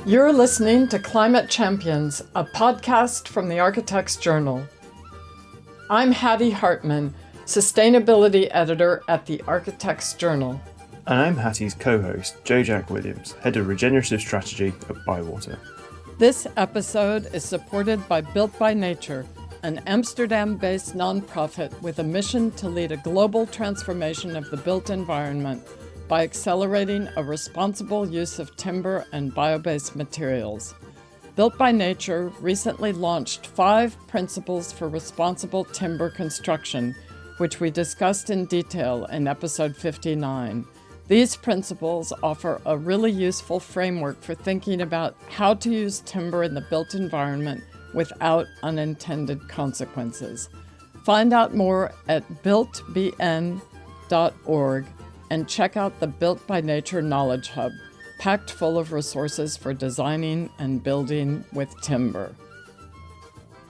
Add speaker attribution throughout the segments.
Speaker 1: You're listening to Climate Champions, a podcast from the Architects Journal. I'm Hattie Hartman, Sustainability Editor at the Architects Journal.
Speaker 2: And I'm Hattie's co-host, Joe Jack Williams, Head of Regenerative Strategy at Bywater.
Speaker 1: This episode is supported by Built by Nature, an Amsterdam-based nonprofit with a mission to lead a global transformation of the built environment by accelerating a responsible use of timber and bio-based materials. Built by Nature recently launched 5 principles for responsible timber construction, which we discussed in detail in episode 59. These principles offer a really useful framework for thinking about how to use timber in the built environment without unintended consequences. Find out more at builtbn.org and check out the Built by Nature Knowledge Hub, packed full of resources for designing and building with timber.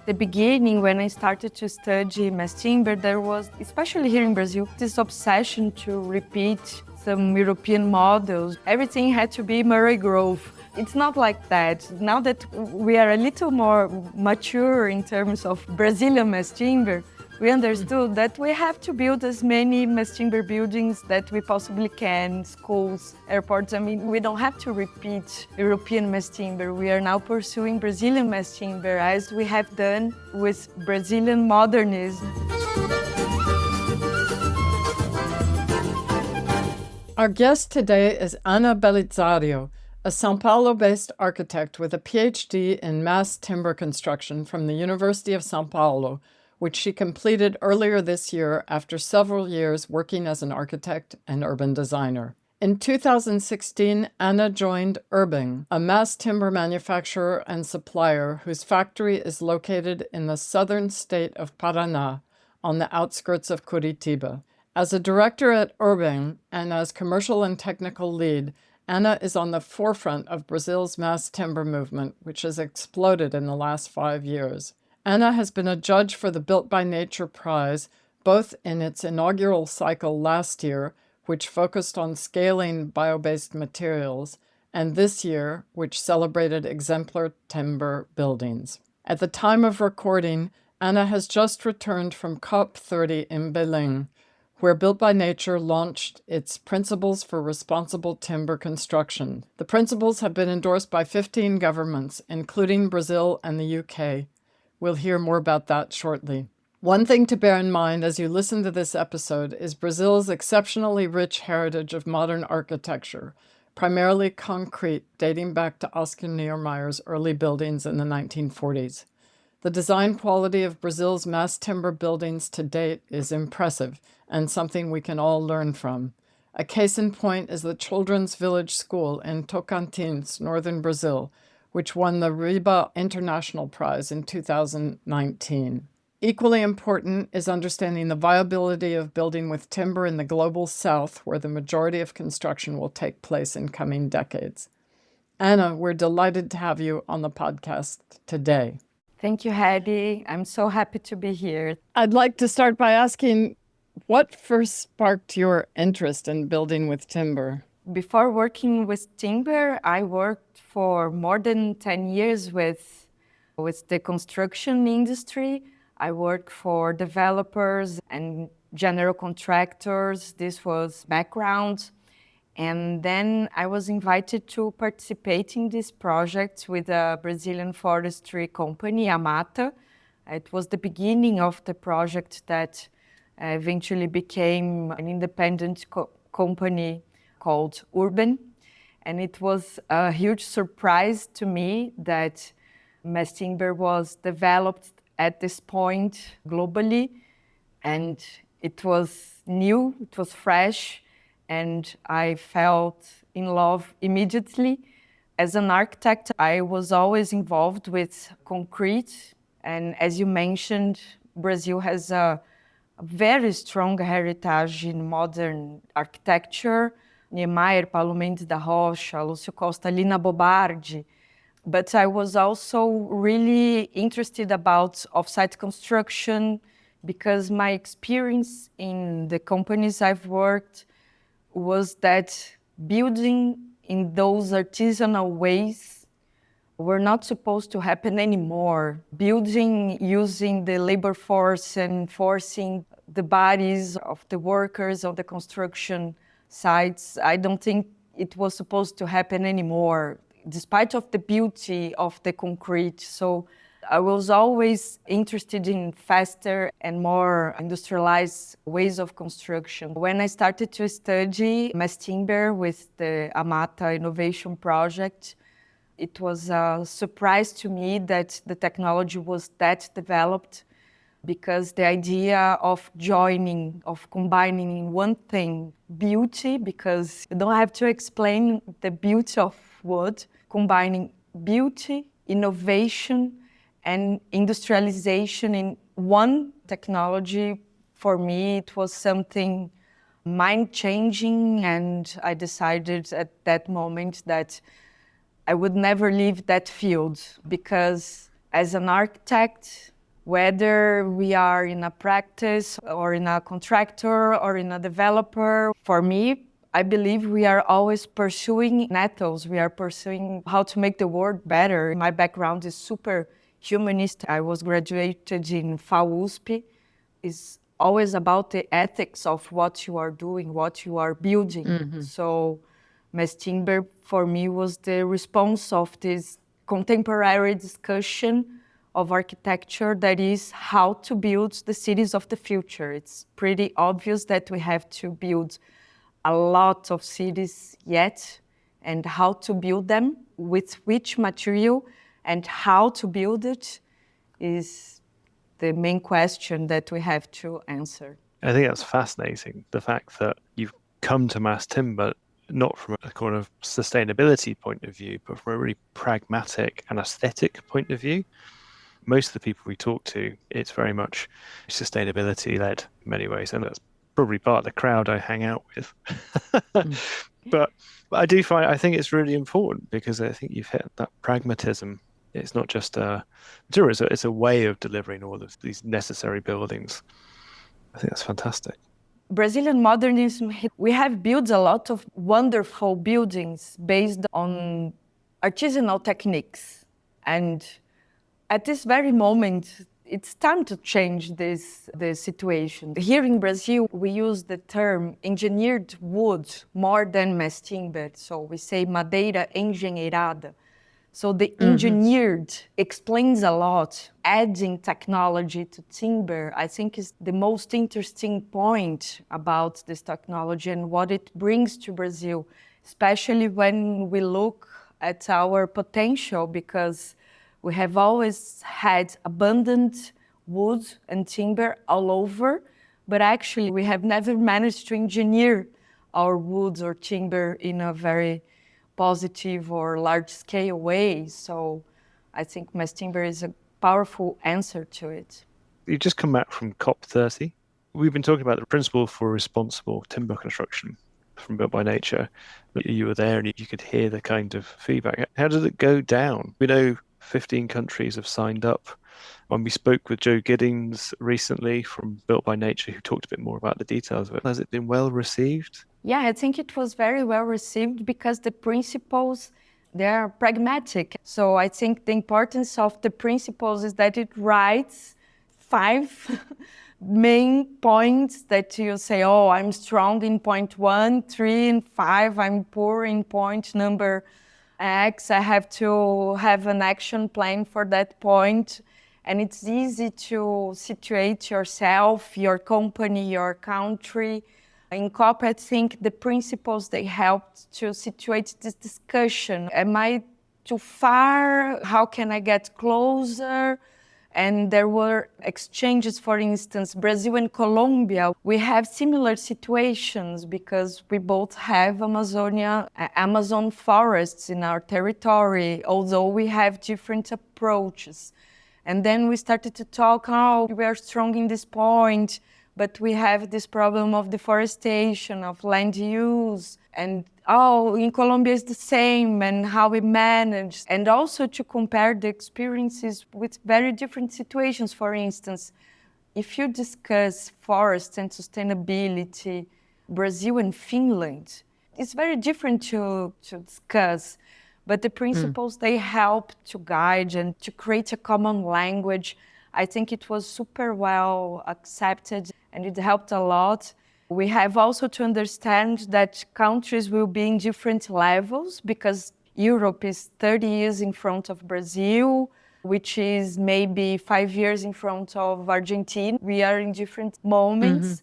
Speaker 3: The beginning, when I started to study mass timber, there was, especially here in Brazil, this obsession to repeat some European models. Everything had to be Murray Grove. It's not like that. Now that we are a little more mature in terms of Brazilian mass timber, we understood that we have to build as many mass timber buildings that we possibly can, schools, airports. I mean, we don't have to repeat European mass timber. We are now pursuing Brazilian mass timber as we have done with Brazilian modernism.
Speaker 1: Our guest today is Ana Belizário, a São Paulo-based architect with a PhD in mass timber construction from the University of São Paulo, which she completed earlier this year after several years working as an architect and urban designer. In 2016, Ana joined Urbing, a mass timber manufacturer and supplier whose factory is located in the southern state of Paraná, on the outskirts of Curitiba. As a director at Urbing and as commercial and technical lead, Ana is on the forefront of Brazil's mass timber movement, which has exploded in the last 5 years. Ana has been a judge for the Built by Nature Prize, both in its inaugural cycle last year, which focused on scaling bio-based materials, and this year, which celebrated exemplar timber buildings. At the time of recording, Ana has just returned from COP30 in Belém, where Built by Nature launched its Principles for Responsible Timber Construction. The principles have been endorsed by 15 governments, including Brazil and the UK. We'll hear more about that shortly. One thing to bear in mind as you listen to this episode is Brazil's exceptionally rich heritage of modern architecture, primarily concrete, dating back to Oscar Niemeyer's early buildings in the 1940s. The design quality of Brazil's mass timber buildings to date is impressive and something we can all learn from. A case in point is the Children's Village School in Tocantins, northern Brazil, which won the RIBA International Prize in 2019. Equally important is understanding the viability of building with timber in the global south, where the majority of construction will take place in coming decades. Ana, we're delighted to have you on the podcast today.
Speaker 3: Thank you, Hattie. I'm so happy to be here.
Speaker 1: I'd like to start by asking, what first sparked your interest in building with timber?
Speaker 3: Before working with timber, I worked for more than 10 years with the construction industry. I worked for developers and general contractors. This was background. And then I was invited to participate in this project with a Brazilian forestry company, Amata. It was the beginning of the project that eventually became an independent company called Urban. And it was a huge surprise to me that mass timber was developed at this point globally. And it was new, it was fresh, and I felt in love immediately. As an architect, I was always involved with concrete. And as you mentioned, Brazil has a very strong heritage in modern architecture. Niemeyer, Paulo Mendes da Rocha, Lúcio Costa, Lina Bobardi. But I was also really interested about off-site construction because my experience in the companies I've worked was that building in those artisanal ways were not supposed to happen anymore. Building using the labor force and forcing the bodies of the workers on the construction sites, I don't think it was supposed to happen anymore, despite of the beauty of the concrete. So I was always interested in faster and more industrialized ways of construction. When I started to study mass timber with the Amata Innovation Project, it was a surprise to me that the technology was that developed, because the idea of joining, of combining in one thing, beauty, because you don't have to explain the beauty of wood, combining beauty, innovation, and industrialization in one technology, for me, it was something mind-changing, and I decided at that moment that I would never leave that field, because as an architect, whether we are in a practice or in a contractor or in a developer, for me, I believe we are always pursuing ethos. We are pursuing how to make the world better. My background is super humanist. I was graduated in FAUSP. It's always about the ethics of what you are doing, what you are building. Mm-hmm. So mass timber for me was the response of this contemporary discussion of architecture, that is how to build the cities of the future. It's pretty obvious that we have to build a lot of cities yet, and how to build them, with which material, and how to build it is the main question that we have to answer.
Speaker 2: I think that's fascinating, the fact that you've come to mass timber not from a kind of sustainability point of view, but from a really pragmatic and aesthetic point of view. Most of the people we talk to, it's very much sustainability-led in many ways, and that's probably part of the crowd I hang out with. But I think it's really important, because I think you've hit that pragmatism. It's not just a material, it's a way of delivering all of these necessary buildings. I think that's fantastic.
Speaker 3: Brazilian modernism, we have built a lot of wonderful buildings based on artisanal techniques. And at this very moment, it's time to change the situation. Here in Brazil, we use the term engineered wood more than mass timber. So we say madeira engenheirada. So the engineered explains a lot. Adding technology to timber, I think, is the most interesting point about this technology and what it brings to Brazil, especially when we look at our potential, because we have always had abundant wood and timber all over, but actually we have never managed to engineer our wood or timber in a very positive or large-scale way. So I think mass timber is a powerful answer to it.
Speaker 2: You've just come back from COP30. We've been talking about the principle for responsible timber construction from Built by Nature. You were there and you could hear the kind of feedback. How did it go down? We know 15 countries have signed up. When we spoke with Joe Giddings recently from Built by Nature, who talked a bit more about the details of it. Has it been well received?
Speaker 3: Yeah, I think it was very well received, because the principles, they're pragmatic. So I think the importance of the principles is that it writes 5 main points that you say, oh, I'm strong in point 1, 3, and 5. I'm poor in point number X. I have to have an action plan for that point. And it's easy to situate yourself, your company, your country. In COP, I think the principles, they helped to situate this discussion. Am I too far? How can I get closer? And there were exchanges, for instance, Brazil and Colombia. We have similar situations because we both have Amazon forests in our territory, although we have different approaches. And then we started to talk, oh, we are strong in this point, but we have this problem of deforestation, of land use, and oh, in Colombia it's the same, and how we manage. And also to compare the experiences with very different situations. For instance, if you discuss forests and sustainability, Brazil and Finland, it's very different to discuss. But the principles, they help to guide and to create a common language. I think it was super well accepted and it helped a lot. We have also to understand that countries will be in different levels because Europe is 30 years in front of Brazil, which is maybe 5 years in front of Argentina. We are in different moments,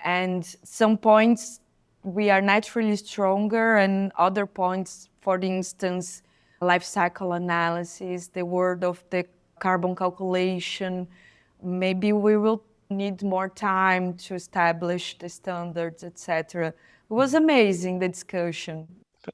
Speaker 3: and some points we are naturally stronger, and other points, for instance, life cycle analysis, the word of the carbon calculation, maybe we will need more time to establish the standards, etc. It was amazing, the discussion.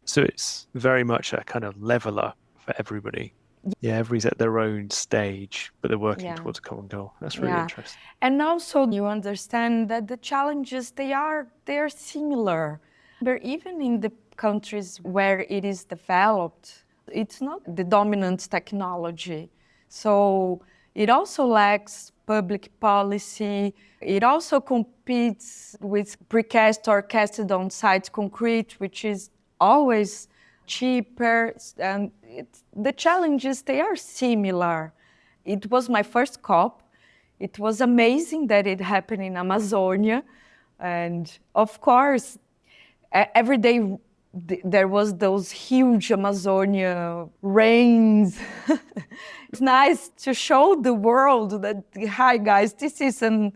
Speaker 2: So it's very much a kind of leveler for everybody. Yeah, everybody's at their own stage, but they're working towards a common goal. That's really interesting.
Speaker 3: And also you understand that the challenges, they are similar. But even in the countries where it is developed, it's not the dominant technology. So it also lacks public policy. It also competes with precast or casted on-site concrete, which is always cheaper, and the challenges, they are similar. It was my first COP. It was amazing that it happened in Amazonia. And of course, every day there was those huge Amazonia rains. It's nice to show the world that, hi guys, this is a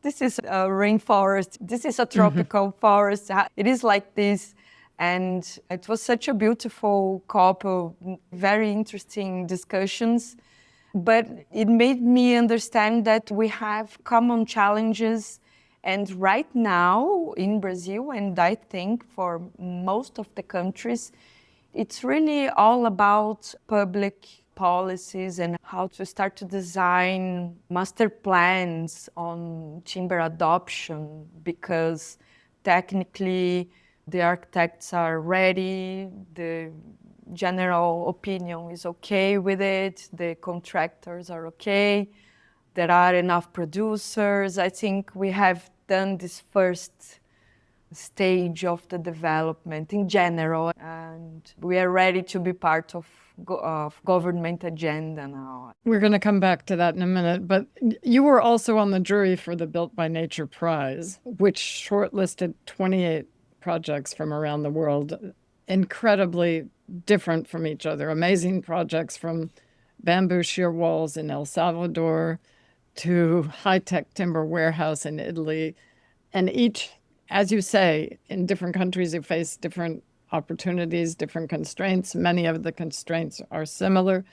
Speaker 3: rainforest, this is a tropical forest. It is like this. And it was such a beautiful COP, very interesting discussions. But it made me understand that we have common challenges. And right now in Brazil, and I think for most of the countries, it's really all about public policies and how to start to design master plans on timber adoption, because technically the architects are ready, the general opinion is okay with it, the contractors are okay, there are enough producers. I think we have done this first stage of the development in general, and we are ready to be part of government agenda now.
Speaker 1: We're going to come back to that in a minute, but you were also on the jury for the Built by Nature Prize, which shortlisted 28 projects from around the world, incredibly different from each other. Amazing projects from bamboo shear walls in El Salvador to high-tech timber warehouse in Italy. And each, as you say, in different countries, you face different opportunities, different constraints. Many of the constraints are similar.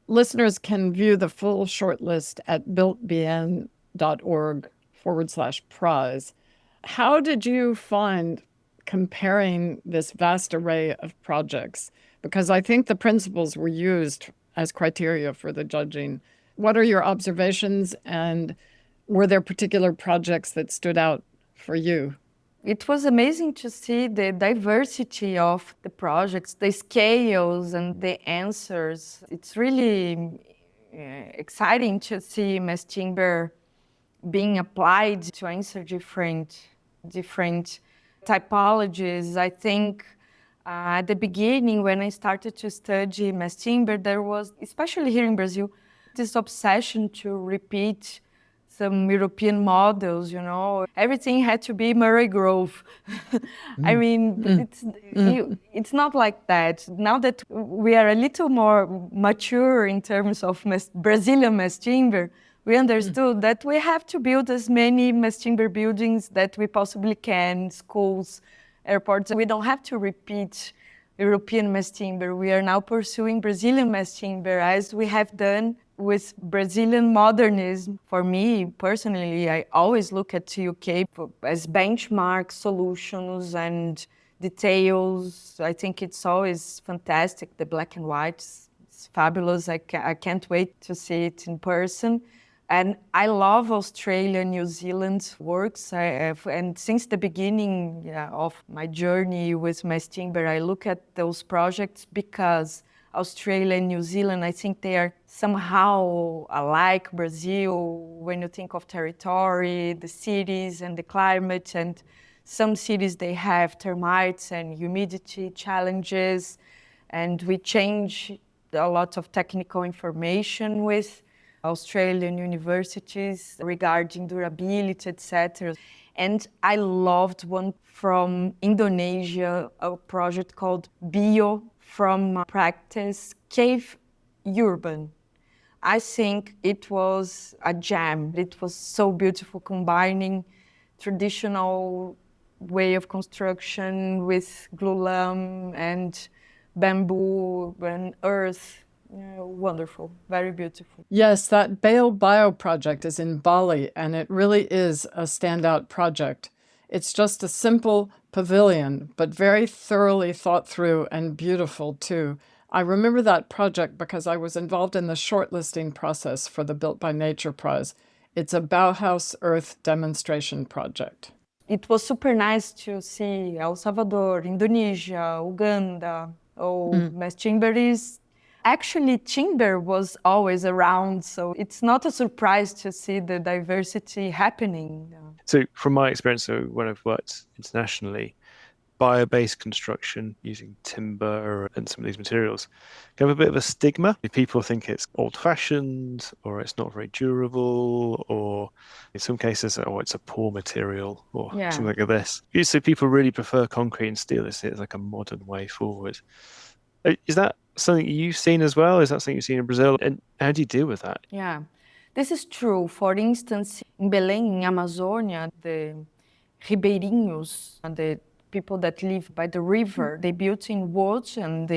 Speaker 1: Listeners can view the full shortlist at builtbn.org/prize. How did you find comparing this vast array of projects? Because I think the principles were used as criteria for the judging. What are your observations, and were there particular projects that stood out for you?
Speaker 3: It was amazing to see the diversity of the projects, the scales and the answers. It's really exciting to see mass timber being applied to answer different typologies. I think at the beginning, when I started to study mass timber, there was, especially here in Brazil, this obsession to repeat some European models, you know. Everything had to be Murray Grove. I mean, it's not like that. Now that we are a little more mature in terms of Brazilian mass timber, we understood that we have to build as many mass timber buildings that we possibly can, schools, airports. We don't have to repeat European mass timber. We are now pursuing Brazilian mass timber, as we have done with Brazilian modernism. For me, personally, I always look at UK as benchmark solutions and details. I think it's always fantastic. The black and white is fabulous. I can't wait to see it in person. And I love Australia, New Zealand works. And since the beginning of my journey with mass timber, I look at those projects because Australia and New Zealand, I think they are somehow alike Brazil when you think of territory, the cities and the climate. And some cities, they have termites and humidity challenges. And we change a lot of technical information with Australian universities regarding durability, etc. And I loved one from Indonesia, a project called Bio from Practice Cave Urban. I think it was a gem. It was so beautiful, combining traditional way of construction with glulam and bamboo and earth. Wonderful, very beautiful.
Speaker 1: Yes, that Bale Bio project is in Bali, and it really is a standout project. It's just a simple pavilion, but very thoroughly thought through and beautiful too. I remember that project because I was involved in the shortlisting process for the Built by Nature Prize. It's a Bauhaus Earth demonstration project.
Speaker 3: It was super nice to see El Salvador, Indonesia, Uganda. Mass timber is... Actually, timber was always around, so it's not a surprise to see the diversity happening.
Speaker 2: So from my experience, so when I've worked internationally, bio-based construction using timber and some of these materials can have a bit of a stigma. People think it's old-fashioned, or it's not very durable, or in some cases, oh, it's a poor material, or something like this. So people really prefer concrete and steel. They see it as like a modern way forward. Is that something you've seen as well? Is that something you've seen in Brazil? And how do you deal with that?
Speaker 3: Yeah, this is true. For instance, in Belém, in Amazonia, the ribeirinhos, and the people that live by the river, they built in wood, and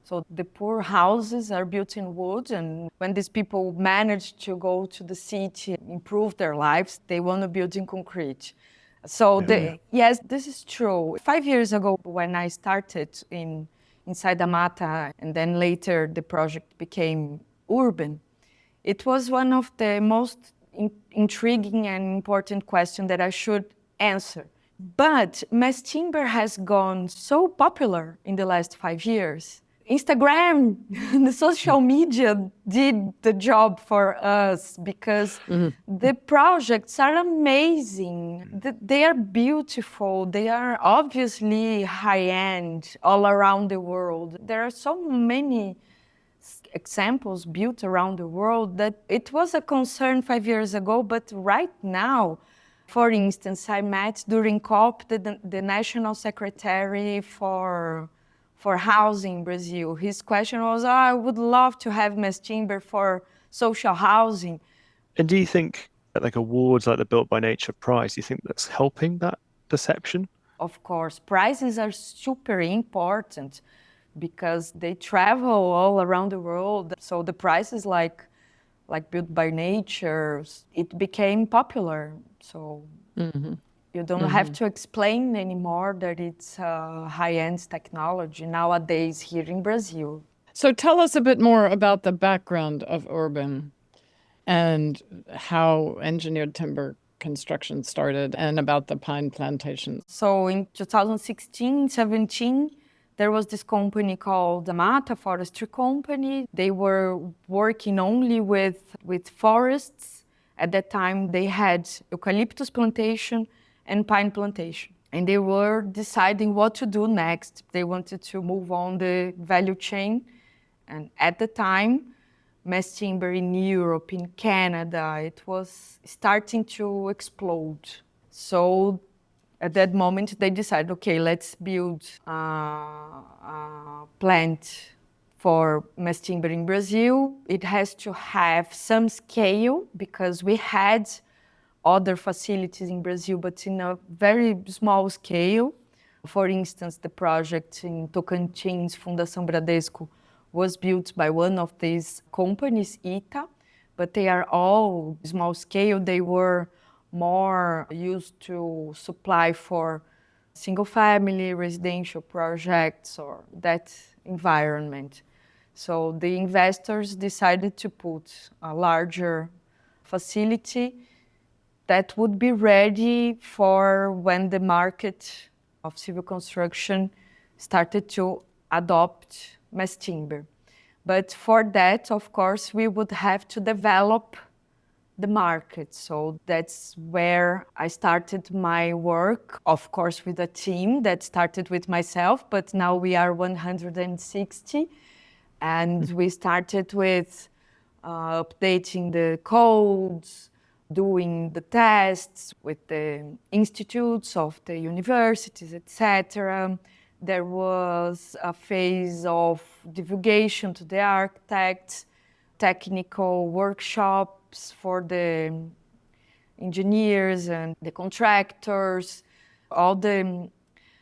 Speaker 3: so the poor houses are built in wood. And when these people manage to go to the city, improve their lives, they want to build in concrete. So yes, this is true. 5 years ago, when I started inside the Mata, and then later the project became urban, it was one of the most intriguing and important questions that I should answer. But mass timber has gone so popular in the last 5 years. Instagram, the social media did the job for us, because the projects are amazing. They are beautiful. They are obviously high-end all around the world. There are so many examples built around the world that it was a concern 5 years ago, but right now, for instance, I met during COP the National Secretary for housing in Brazil. His question was, I would love to have mass timber for social housing.
Speaker 2: And do you think like awards like the Built by Nature Prize, do you think that's helping that perception?
Speaker 3: Of course, prizes are super important because they travel all around the world. So the prizes like Built by Nature, it became popular. So you don't have to explain anymore that it's high-end technology nowadays here in Brazil.
Speaker 1: So tell us a bit more about the background of urban and how engineered timber construction started, and about the pine plantations.
Speaker 3: So in 2016-17, there was this company called the Mata Forestry Company. They were working only with forests. At that time, they had eucalyptus plantation and pine plantation. And they were deciding what to do next. They wanted to move on the value chain. And at the time, mass timber in Europe, in Canada, it was starting to explode. So at that moment, they decided, okay, let's build a plant for mass timber in Brazil. It has to have some scale, because we had other facilities in Brazil, but in a very small scale. For instance, the project in Tocantins, Fundação Bradesco, was built by one of these companies, ITA, but they are all small scale. They were more used to supply for single-family residential projects or that environment. So the investors decided to put a larger facility that would be ready for when the market of civil construction started to adopt mass timber. But for that, of course, we would have to develop the market. So that's where I started my work, of course, with a team that started with myself, but now we are 160. And we started with updating the codes, doing the tests with the institutes of the universities, etc. There was a phase of divulgation to the architects, technical workshops for the engineers and the contractors, all the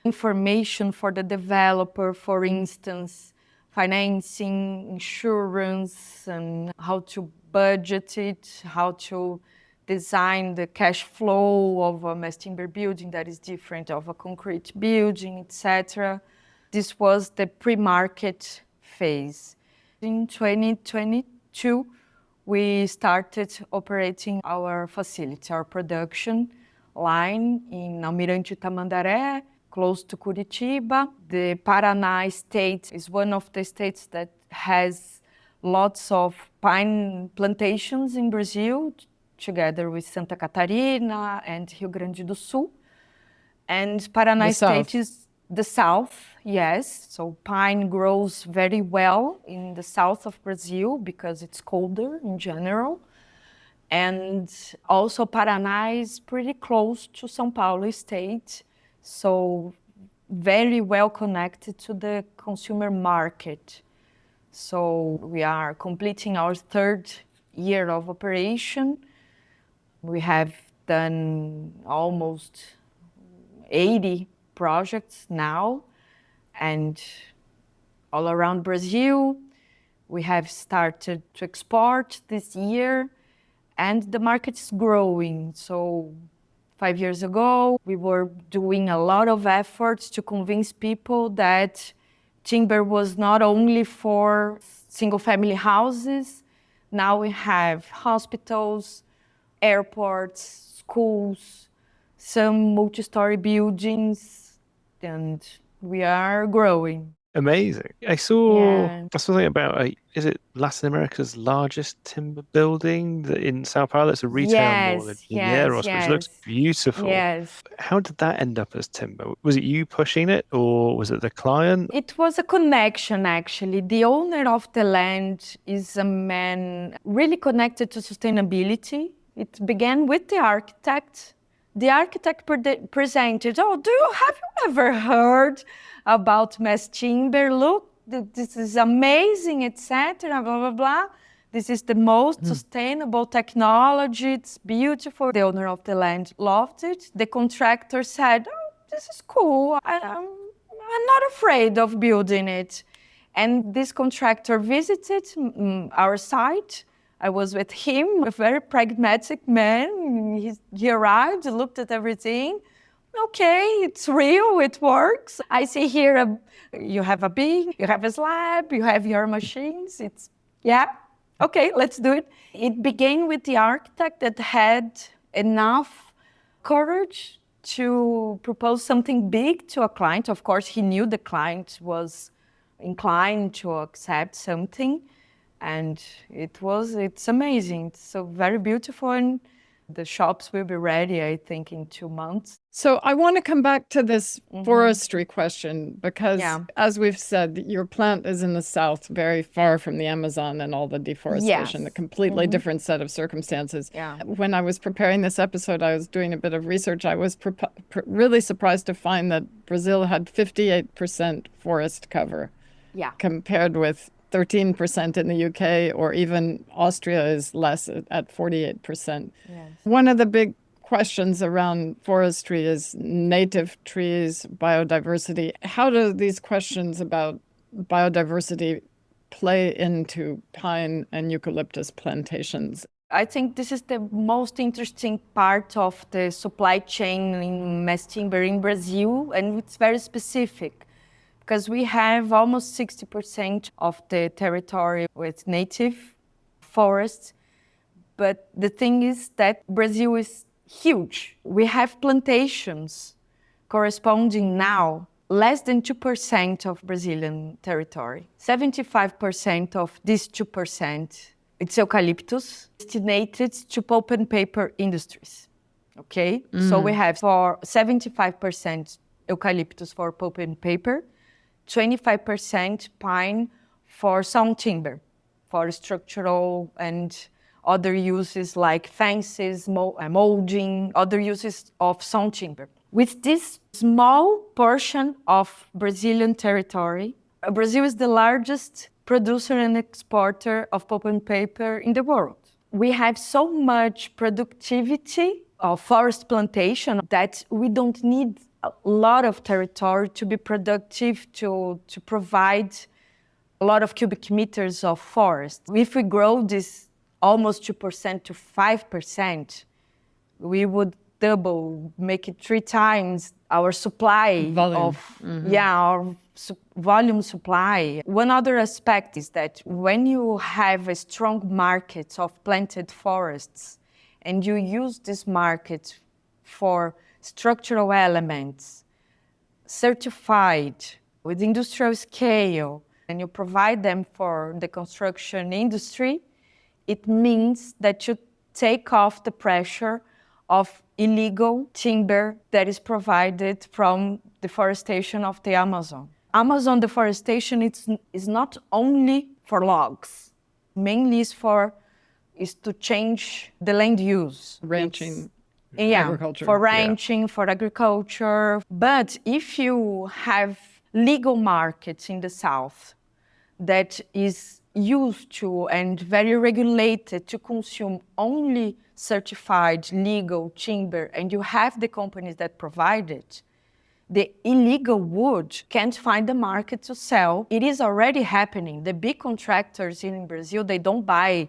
Speaker 3: information for the developer, for instance, financing, insurance, and how to budget it, how to design the cash flow of a mass timber building that is different of a concrete building, etc. This was the pre-market phase. In 2022, we started operating our facility, our production line in Almirante Tamandaré, close to Curitiba. The Paraná state is one of the states that has lots of pine plantations in Brazil, together with Santa Catarina and Rio Grande do Sul. And Paraná state is the south, yes. So pine grows very well in the south of Brazil because it's colder in general. And also Paraná is pretty close to São Paulo state, so very well connected to the consumer market. So we are completing our third year of operation. We have done almost 80 projects now, and all around Brazil. We have started to export this year, and the market is growing. So 5 years ago, we were doing a lot of efforts to convince people that timber was not only for single-family houses. Now we have hospitals, airports, schools, some multi-story buildings, and we are growing.
Speaker 2: Amazing. I saw something about, is it Latin America's largest timber building in Sao Paulo? It's a retail mall in Pinheiros, which looks beautiful.
Speaker 3: Yes.
Speaker 2: How did that end up as timber? Was it you pushing it, or was it the client?
Speaker 3: It was a connection, actually. The owner of the land is a man really connected to sustainability. It began with the architect. The architect presented, have you ever heard about mass timber? Look, this is amazing, etc., blah, blah, blah. This is the most sustainable technology. It's beautiful. The owner of the land loved it. The contractor said, this is cool. I'm not afraid of building it. And this contractor visited our site. I was with him, a very pragmatic man. He arrived, looked at everything. Okay, it's real, it works. I see here, you have a beam, you have a slab, you have your machines. Okay, let's do it. It began with the architect that had enough courage to propose something big to a client. Of course, he knew the client was inclined to accept something. And it's amazing. It's so very beautiful, and the shops will be ready, I think, in 2 months.
Speaker 1: So I want to come back to this forestry question, because as we've said, your plant is in the south, very far from the Amazon and all the deforestation, a completely different set of circumstances. When I was preparing this episode, I was doing a bit of research. I was really surprised to find that Brazil had 58% forest cover compared with 13% in the UK, or even Austria is less at 48%.
Speaker 3: Yes.
Speaker 1: One of the big questions around forestry is native trees, biodiversity. How do these questions about biodiversity play into pine and eucalyptus plantations?
Speaker 3: I think this is the most interesting part of the supply chain in mass timber in Brazil, and it's very specific. Because we have almost 60% of the territory with native forests. But the thing is that Brazil is huge. We have plantations corresponding now less than 2% of Brazilian territory. 75% of this 2% It's eucalyptus destinated to pulp and paper industries. Okay, so we have for 75% eucalyptus for pulp and paper, 25% pine for sawn timber, for structural and other uses like fences, molding, other uses of sawn timber. With this small portion of Brazilian territory, Brazil is the largest producer and exporter of pulp and paper in the world. We have so much productivity of forest plantation that we don't need a lot of territory to be productive to provide a lot of cubic meters of forest. If we grow this almost 2% to 5%, we would double, make it 3 times our supply
Speaker 1: volume.
Speaker 3: Our volume supply. One other aspect is that when you have a strong market of planted forests and you use this market for structural elements certified with industrial scale, and you provide them for the construction industry, it means that you take off the pressure of illegal timber that is provided from deforestation of the Amazon. Amazon deforestation is not only for logs, mainly is to change the land use.
Speaker 1: Ranching,
Speaker 3: agriculture. For ranching, for agriculture. But if you have legal markets in the south that is used to and very regulated to consume only certified legal timber, and you have the companies that provide it, the illegal wood can't find a market to sell. It is already happening. The big contractors in Brazil, they don't buy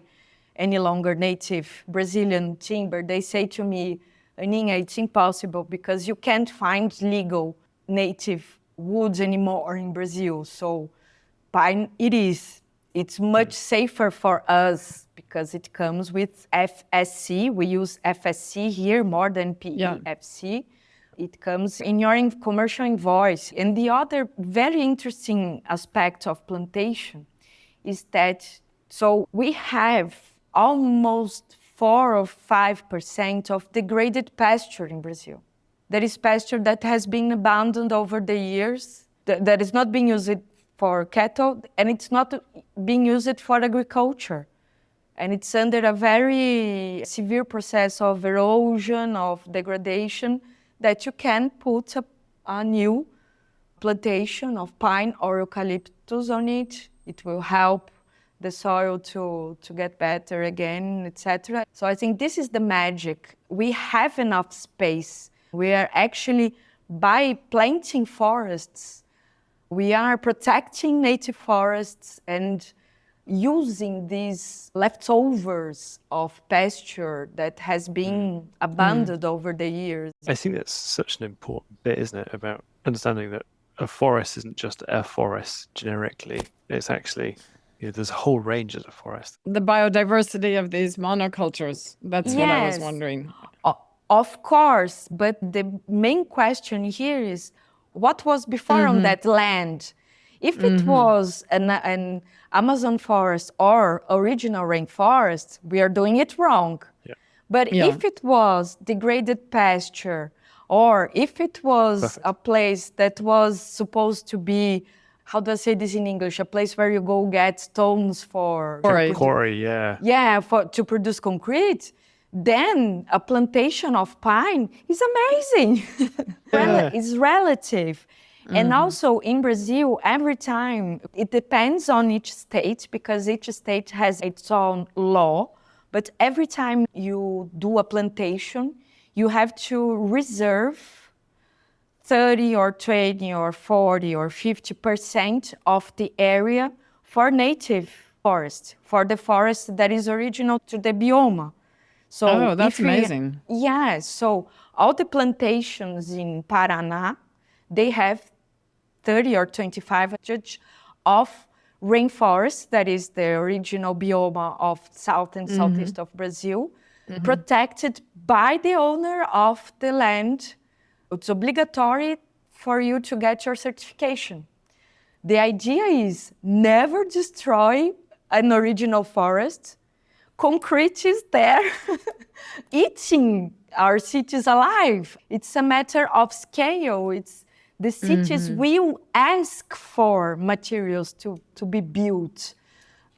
Speaker 3: any longer native Brazilian timber. They say to me, Aninha, it's impossible because you can't find legal native woods anymore in Brazil. So pine, it's much safer for us because it comes with FSC. We use FSC here more than PEFC. It comes in your commercial invoice. And the other very interesting aspect of plantation is that, so we have almost 4 or 5% of degraded pasture in Brazil. That is pasture that has been abandoned over the years, that is not being used for cattle, and it's not being used for agriculture. And it's under a very severe process of erosion, of degradation, that you can put a new plantation of pine or eucalyptus on it. It will help the soil to get better again, etc. So I think this is the magic. We have enough space. We are actually, by planting forests, we are protecting native forests and using these leftovers of pasture that has been abandoned over the years.
Speaker 2: I think that's such an important bit, isn't it, about understanding that a forest isn't just a forest generically. It's actually, there's a whole range of the forest.
Speaker 1: The biodiversity of these monocultures, that's what I was wondering.
Speaker 3: Of course, but the main question here is, what was before on that land? If it was an Amazon forest or original rainforest, we are doing it wrong.
Speaker 2: Yeah.
Speaker 3: But if it was degraded pasture, or if it was a place that was supposed to be, how do I say this in English, a place where you go get stones for...
Speaker 2: Quarry, yeah.
Speaker 3: Yeah, to produce concrete, then a plantation of pine is amazing. It's relative. And also in Brazil, every time, it depends on each state because each state has its own law. But every time you do a plantation, you have to reserve 30 or 20 or 40 or 50% of the area for native forest, for the forest that is original to the biome. So
Speaker 1: that's amazing.
Speaker 3: Yeah, so all the plantations in Paraná, they have 30 or 25 of rainforest, that is the original biome of south and southeast of Brazil, protected by the owner of the land. It's obligatory for you to get your certification. The idea is never destroy an original forest concrete is there eating our cities alive. It's a matter of scale. It's the cities will ask for materials to be built.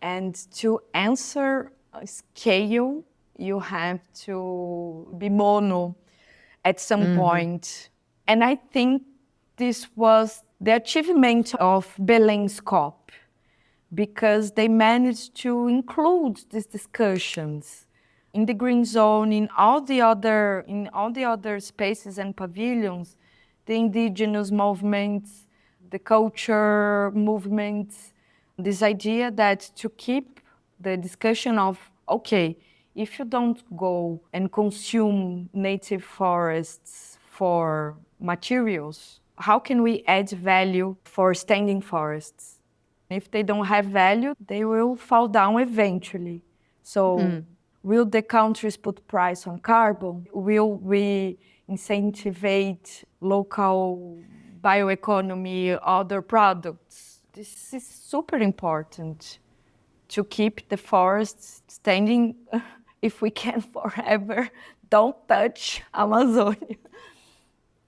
Speaker 3: And to answer a scale, you have to be mono at some point. And I think this was the achievement of Belém COP, because they managed to include these discussions in the green zone, in all the other spaces and pavilions, the indigenous movements, the culture movements, this idea that to keep the discussion of, okay, if you don't go and consume native forests for materials, how can we add value for standing forests? If they don't have value, they will fall down eventually. So will the countries put price on carbon? Will we incentivize local bioeconomy, other products? This is super important to keep the forests standing, if we can, forever. Don't touch Amazonia.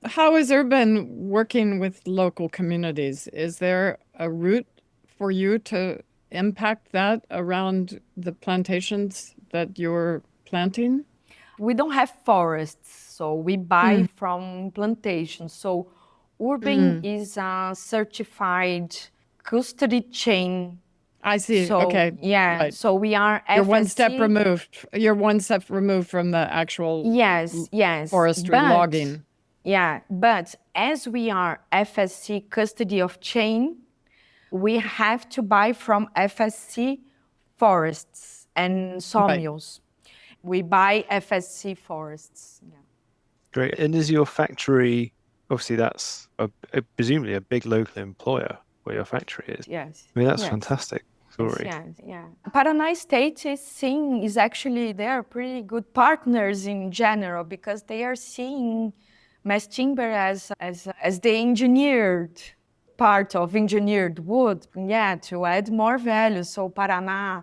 Speaker 1: How is Urban working with local communities? Is there a route for you to impact that around the plantations that you're planting?
Speaker 3: We don't have forests, so we buy from plantations. So Urban is a certified custody chain.
Speaker 1: I see.
Speaker 3: So,
Speaker 1: okay.
Speaker 3: Yeah.
Speaker 1: Right.
Speaker 3: So we are FSC.
Speaker 1: You're one step removed. You're one step removed from the actual
Speaker 3: Yes.
Speaker 1: forestry logging.
Speaker 3: Yeah, but as we are FSC custody of chain, we have to buy from FSC forests and sawmills. Right. We buy FSC forests. Yeah.
Speaker 2: Great. And is your factory, obviously that's presumably a big local employer where your factory is?
Speaker 3: Yes.
Speaker 2: I mean, that's fantastic. Story.
Speaker 3: Yeah. Paraná State is actually, they are pretty good partners in general, because they are seeing mass timber as the engineered part of engineered wood, to add more value. So Paraná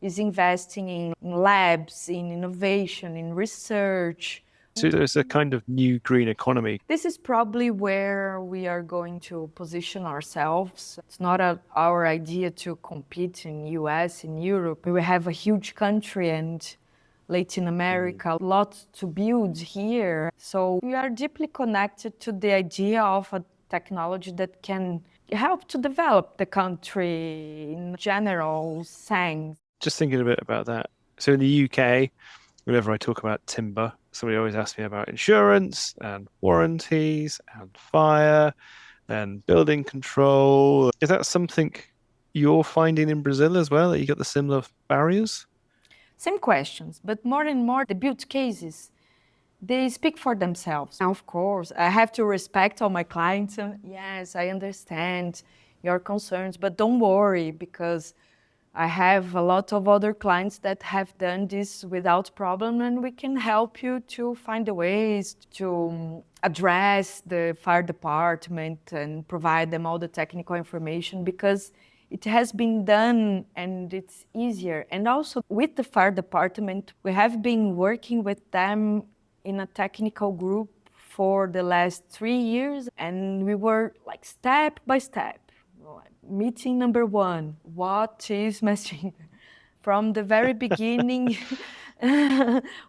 Speaker 3: is investing in labs, in innovation, in research.
Speaker 2: So there's a kind of new green economy.
Speaker 3: This is probably where we are going to position ourselves. It's not our idea to compete in US, in Europe. We have a huge country and Latin America, a lot to build here. So we are deeply connected to the idea of a technology that can help to develop the country in general sense.
Speaker 2: Just thinking a bit about that. So in the UK, whenever I talk about timber, somebody always asks me about insurance and warranties and fire and building control. Is that something you're finding in Brazil as well, that you got the similar barriers?
Speaker 3: Same questions, but more and more the built cases, they speak for themselves. Now, of course, I have to respect all my clients. Yes, I understand your concerns, but don't worry, because I have a lot of other clients that have done this without problem, and we can help you to find the ways to address the fire department and provide them all the technical information, because it has been done and it's easier. And also with the fire department, we have been working with them in a technical group for the last 3 years, and we were like step by step. Meeting number 1, what is mass timber? From the very beginning,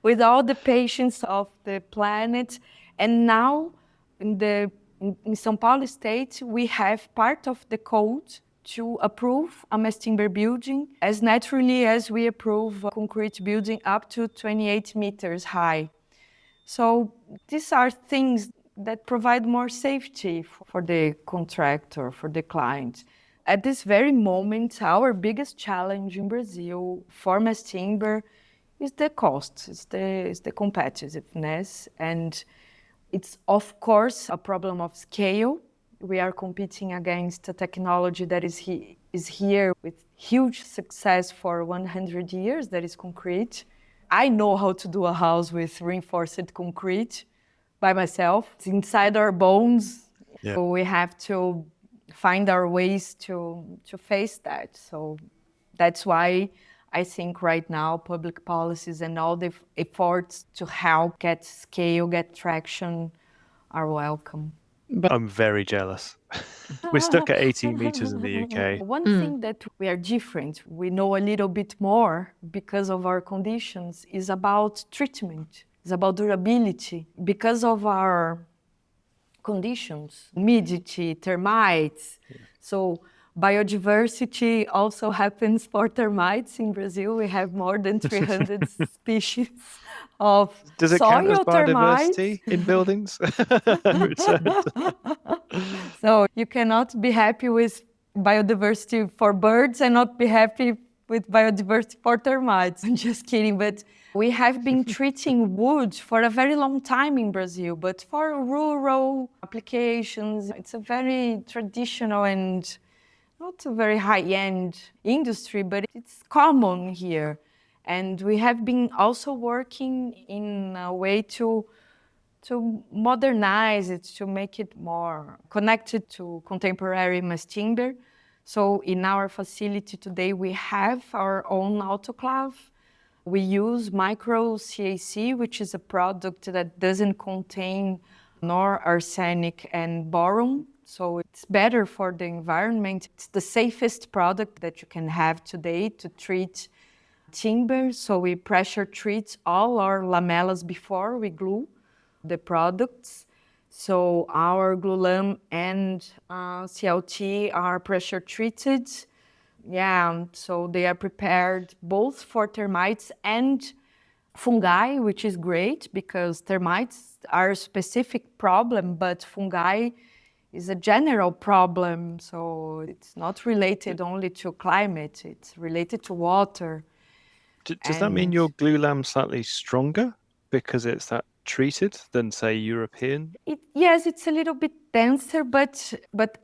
Speaker 3: with all the patience of the planet. And now in São Paulo State, we have part of the code to approve a mass timber building as naturally as we approve a concrete building up to 28 meters high. So these are things that provide more safety for the contractor, for the client. At this very moment, our biggest challenge in Brazil for mass timber is the cost, is the competitiveness, and it's of course a problem of scale. We are competing against a technology that is here with huge success for 100 years, that is concrete. I know how to do a house with reinforced concrete by myself. It's inside our bones. Yeah. So we have to find our ways to face that. So that's why I think right now public policies and all the efforts to help get scale, get traction are welcome.
Speaker 1: But
Speaker 2: I'm very jealous. We're stuck at 18 meters in the UK.
Speaker 3: One thing that we are different, we know a little bit more because of our conditions, is about treatment, is about durability. Because of our conditions, humidity, termites. So biodiversity also happens for termites in Brazil. We have more than 300 species of
Speaker 2: Does it
Speaker 3: soil
Speaker 2: count as
Speaker 3: termites.
Speaker 2: biodiversity in buildings?
Speaker 3: So you cannot be happy with biodiversity for birds and not be happy with biodiversity for termites. I'm just kidding, but we have been treating wood for a very long time in Brazil, but for rural applications, it's a very traditional and not a very high-end industry, but it's common here. And we have been also working in a way to modernize it, to make it more connected to contemporary mass timber. So in our facility today, we have our own autoclave. We use micro CAC, which is a product that doesn't contain nor arsenic and boron. So it's better for the environment. It's the safest product that you can have today to treat timber. So we pressure treat all our lamellas before we glue the products. So our glulam and CLT are pressure treated. Yeah, so they are prepared both for termites and fungi, which is great because termites are a specific problem, but fungi is a general problem. So it's not related only to climate, it's related to water.
Speaker 2: Does that mean your glulam slightly stronger because it's that treated than, say, European?
Speaker 3: Yes, it's a little bit denser, but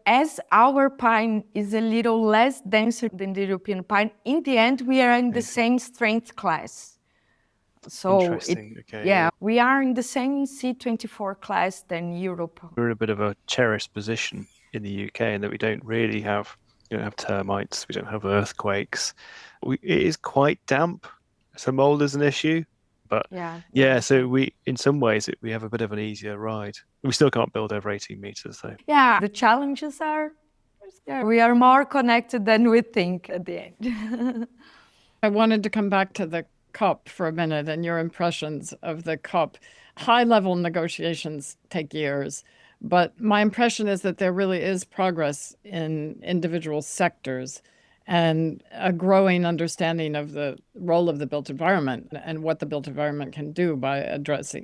Speaker 3: as our pine is a little less denser than the European pine, in the end, we are in the same strength class. So
Speaker 2: Interesting. Okay.
Speaker 3: Yeah, we are in the same C24 class than Europe.
Speaker 2: We're in a bit of a cherished position in the UK in that we don't have termites, we don't have earthquakes. It is quite damp, so mold is an issue. But so we, in some ways, we have a bit of an easier ride. We still can't build over 18 meters, though.
Speaker 3: Yeah, the challenges are, we are more connected than we think at the end.
Speaker 1: I wanted to come back to the COP for a minute and your impressions of the COP. High-level negotiations take years, but my impression is that there really is progress in individual sectors and a growing understanding of the role of the built environment and what the built environment can do by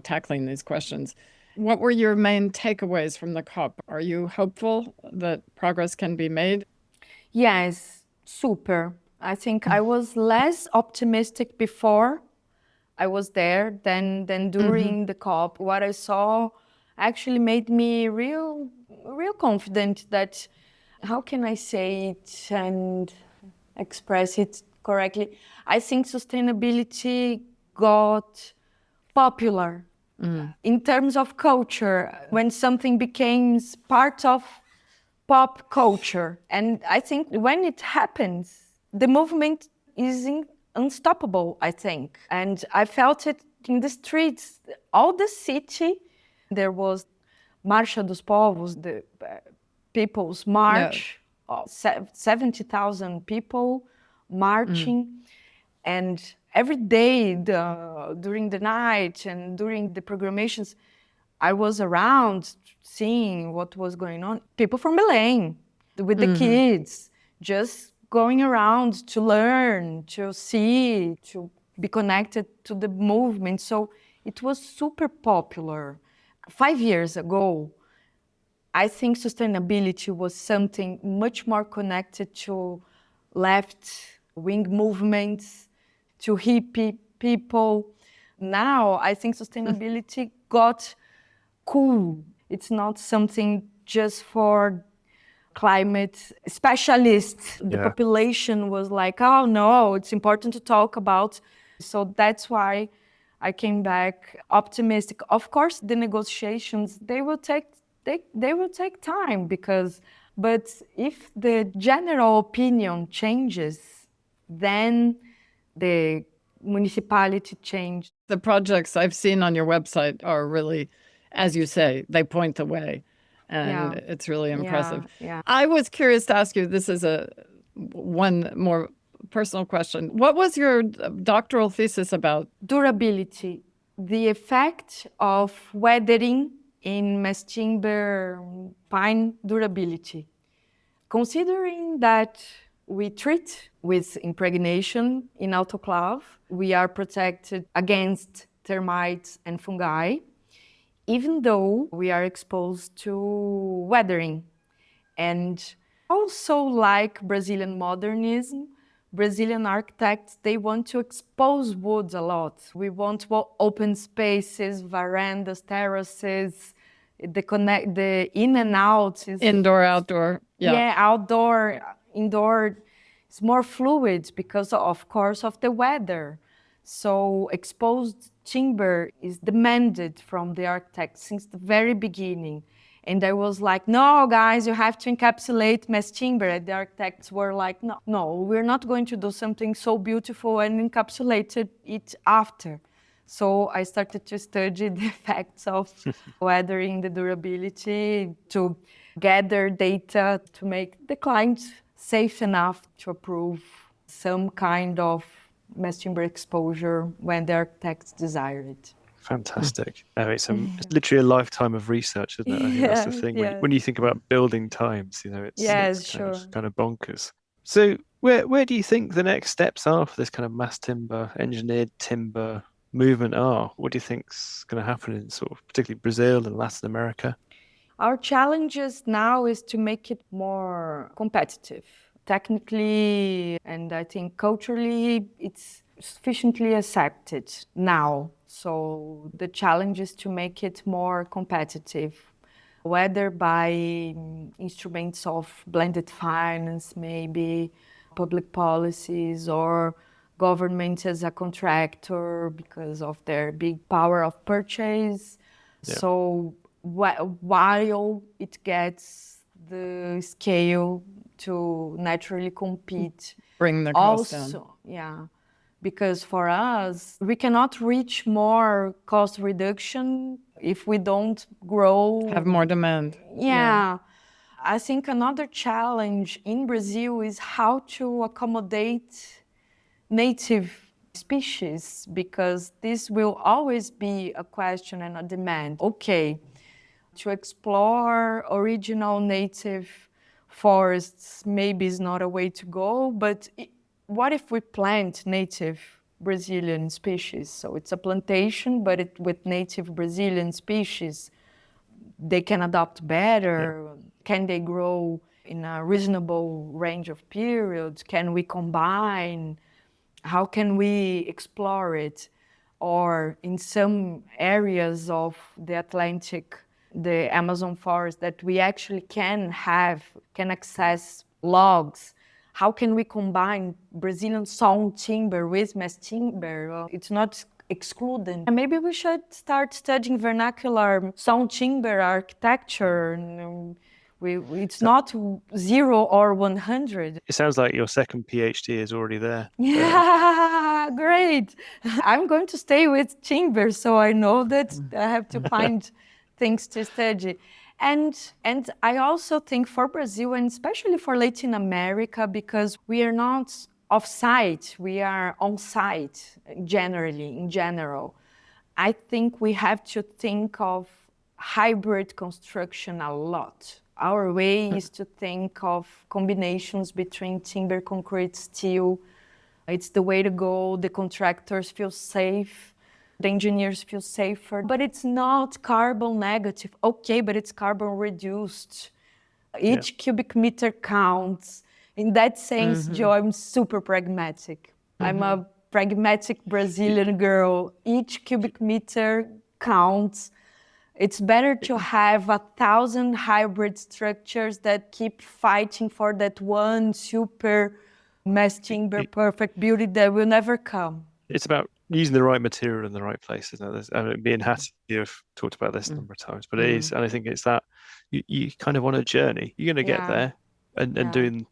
Speaker 1: tackling these questions. What were your main takeaways from the COP? Are you hopeful that progress can be made?
Speaker 3: Yes, super. I think I was less optimistic before I was there than during the COP. What I saw actually made me real confident that, how can I say it and express it correctly? I think sustainability got popular in terms of culture when something became part of pop culture. And I think when it happens, the movement is unstoppable, I think. And I felt it in the streets. All the city, there was Marcha dos Povos, the People's March. 70,000 people marching, and every day during the night and during the programations, I was around seeing what was going on. People from Belém with the kids just going around to learn, to see, to be connected to the movement. So it was super popular. 5 years ago, I think sustainability was something much more connected to left-wing movements, to hippie people. Now, I think sustainability got cool. It's not something just for climate specialists. The population was like, oh no, it's important to talk about. So that's why I came back optimistic. Of course, the negotiations, they will take time but if the general opinion changes, then the municipality changed.
Speaker 1: The projects I've seen on your website are really, as you say, they point the way. And it's really impressive.
Speaker 3: Yeah.
Speaker 1: I was curious to ask you, this is one more personal question. What was your doctoral thesis about?
Speaker 3: Durability, the effect of weathering in mass timber pine durability. Considering that we treat with impregnation in autoclave, we are protected against termites and fungi, even though we are exposed to weathering. And also, like Brazilian modernism, Brazilian architects, they want to expose woods a lot. We want open spaces, verandas, terraces, the in and out is
Speaker 1: Indoor, outdoor.
Speaker 3: yeah, outdoor, indoor. It's more fluid because, of course, of the weather. So exposed timber is demanded from the architects since the very beginning. And I was like, no, guys, you have to encapsulate mass timber. And the architects were like, no, we're not going to do something so beautiful and encapsulate it after. So I started to study the effects of weathering, the durability, to gather data to make the client safe enough to approve some kind of mass timber exposure when the architects desire it.
Speaker 2: Fantastic. It's literally a lifetime of research, isn't it? I think that's the thing. When you think about building times, it's kind of bonkers. So where do you think the next steps are for this kind of mass timber, engineered timber movement are? What do you think's going to happen in sort of particularly Brazil and Latin America?
Speaker 3: Our challenges now is to make it more competitive. Technically, and I think culturally, it's sufficiently accepted now. So the challenge is to make it more competitive, whether by instruments of blended finance, maybe public policies, or government as a contractor because of their big power of purchase. Yeah. So while it gets the scale to naturally compete,
Speaker 1: bring the cost down.
Speaker 3: Yeah, because for us, we cannot reach more cost reduction if we don't grow.
Speaker 1: Have more demand.
Speaker 3: Yeah. I think another challenge in Brazil is how to accommodate native species, because this will always be a question and a demand. Okay, to explore original native forests maybe is not a way to go, but what if we plant native Brazilian species? So it's a plantation, but with native Brazilian species, they can adapt better. Yeah. Can they grow in a reasonable range of periods? Can we combine? How can we explore it? Or in some areas of the Atlantic, the Amazon forest, that we actually can access logs. How can we combine Brazilian sawn timber with mass timber? It's not excluded. And maybe we should start studying vernacular sawn timber architecture. It's not 0 or 100.
Speaker 2: It sounds like your second PhD is already there.
Speaker 3: Yeah, great. I'm going to stay with timber, so I know that I have to find things to study. And I also think for Brazil, and especially for Latin America, because we are not off-site, we are on-site generally, in general. I think we have to think of hybrid construction a lot. Our way is to think of combinations between timber, concrete, steel. It's the way to go. The contractors feel safe. The engineers feel safer. But it's not carbon negative. Okay, but it's carbon reduced. Each cubic meter counts. In that sense, Joe, I'm super pragmatic. I'm a pragmatic Brazilian girl. Each cubic meter counts. It's better to have 1,000 hybrid structures that keep fighting for that one super mass timber perfect beauty that will never come.
Speaker 2: It's about using the right material in the right place, isn't it? Me and Hattie have talked about this a number of times, but it is, and I think it's that you kind of want a journey. You're going to get there and doing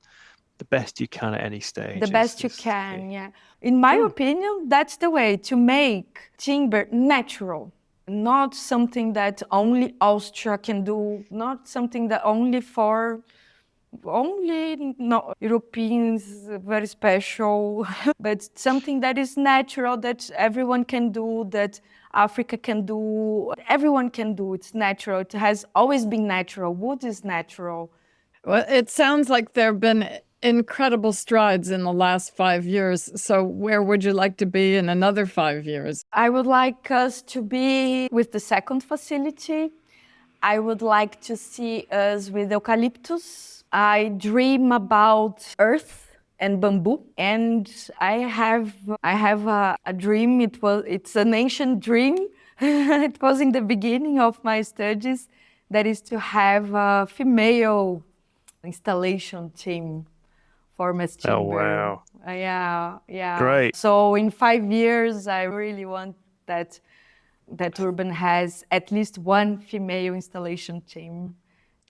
Speaker 2: the best you can at any stage.
Speaker 3: The best you can, yeah. In my opinion, that's the way to make timber natural. Not something that only Austria can do, not something that only Europeans, very special, but something that is natural, that everyone can do, that Africa can do, everyone can do. It's natural. It has always been natural. Wood is natural.
Speaker 1: Well, it sounds like there have been incredible strides in the last 5 years. So where would you like to be in another 5 years?
Speaker 3: I would like us to be with the second facility. I would like to see us with eucalyptus. I dream about earth and bamboo, and I have a dream. It's an ancient dream. It was in the beginning of my studies. That is to have a female installation team for mass timber.
Speaker 2: Oh, wow.
Speaker 3: Yeah.
Speaker 2: Great.
Speaker 3: So in 5 years, I really want that Urban has at least one female installation team.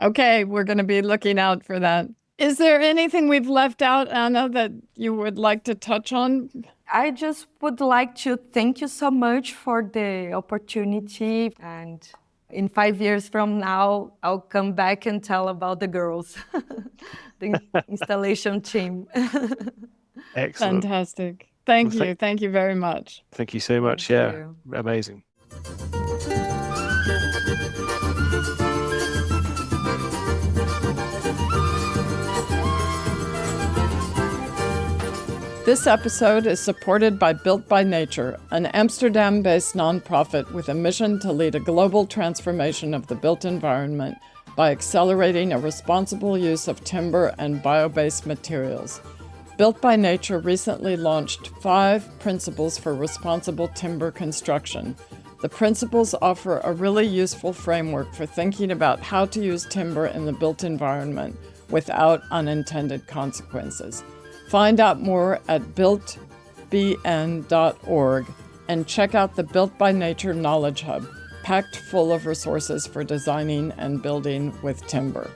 Speaker 1: Okay, we're going to be looking out for that. Is there anything we've left out, Anna, that you would like to touch on?
Speaker 3: I just would like to thank you so much for the opportunity. And in 5 years from now, I'll come back and tell about the girls, the installation team.
Speaker 2: Excellent.
Speaker 1: Fantastic. Thank you. Thank you very much.
Speaker 2: Thank you so much.
Speaker 3: Thank
Speaker 2: Yeah,
Speaker 3: you.
Speaker 2: amazing.
Speaker 1: This episode is supported by Built by Nature, an Amsterdam-based nonprofit with a mission to lead a global transformation of the built environment by accelerating a responsible use of timber and bio-based materials. Built by Nature recently launched 5 principles for responsible timber construction. The principles offer a really useful framework for thinking about how to use timber in the built environment without unintended consequences. Find out more at builtbn.org and check out the Built by Nature Knowledge Hub, packed full of resources for designing and building with timber.